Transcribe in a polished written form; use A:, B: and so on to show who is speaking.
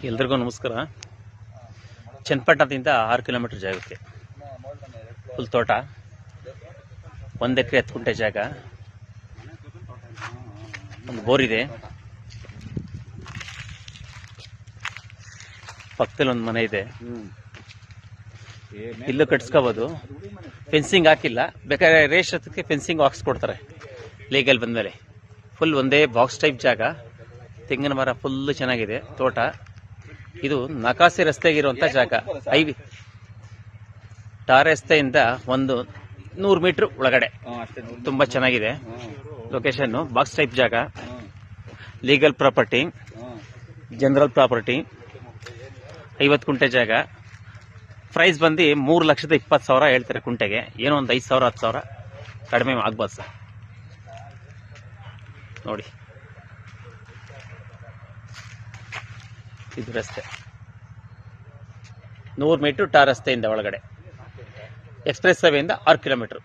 A: ಎಲ್ರಿಗೂ ನಮಸ್ಕಾರ. ಚನ್ನಪಟ್ಟಣದಿಂದ 6 ಕಿಲೋಮೀಟರ್ ಜಾಗಕ್ಕೆ ಫುಲ್ ತೋಟ, 1 ಎಕರೆ 10 ಗುಂಟೆ ಜಾಗ, ಒಂದು ಬೋರ್ ಇದೆ, ಪಕ್ಕದಲ್ಲಿ ಒಂದು ಮನೆ ಇದೆ. ಇಲ್ಲೂ ಕಟ್ಸ್ಕೋಬೋದು. ಫೆನ್ಸಿಂಗ್ ಹಾಕಿಲ್ಲ, ಬೇಕಾದ್ರೆ ರೇಷತ್ಗೆ ಫೆನ್ಸಿಂಗ್ ಹಾಕ್ಸ್ಕೊಡ್ತಾರೆ ಲೀಗಲ್ ಬಂದಮೇಲೆ. ಫುಲ್ ಒಂದೇ ಬಾಕ್ಸ್ ಟೈಪ್ ಜಾಗ, ತೆಂಗಿನ ಮರ ಫುಲ್ ಚೆನ್ನಾಗಿದೆ. ತೋಟ ಇದು ನಕಾಸಿ ರಸ್ತೆಗಿರುವಂಥ ಜಾಗ. ಟಾರ್ ರಸ್ತೆಯಿಂದ ಒಂದು 100 ಮೀಟರ್ ಒಳಗಡೆ. ತುಂಬ ಚೆನ್ನಾಗಿದೆ ಲೊಕೇಶನ್ನು. ಬಾಕ್ಸ್ ಟೈಪ್ ಜಾಗ, ಲೀಗಲ್ ಪ್ರಾಪರ್ಟಿ, ಜನರಲ್ ಪ್ರಾಪರ್ಟಿ, 50 ಗುಂಟೆ ಜಾಗ. ಪ್ರೈಸ್ ಬಂದು 3,20,000 ಹೇಳ್ತಾರೆ ಕುಂಟೆಗೆ. ಏನೋ ಒಂದು 5,000 10,000 ಕಡಿಮೆ ಆಗ್ಬೋದು ಸರ್. ನೋಡಿ, ಇದು ರಸ್ತೆ 100 ಮೀಟರ್ ಟಾರ್ ರಸ್ತೆಯಿಂದ ಒಳಗಡೆ. ಎಕ್ಸ್ಪ್ರೆಸ್ ಹೈವೇಯಿಂದ 6 ಕಿಲೋಮೀಟರ್.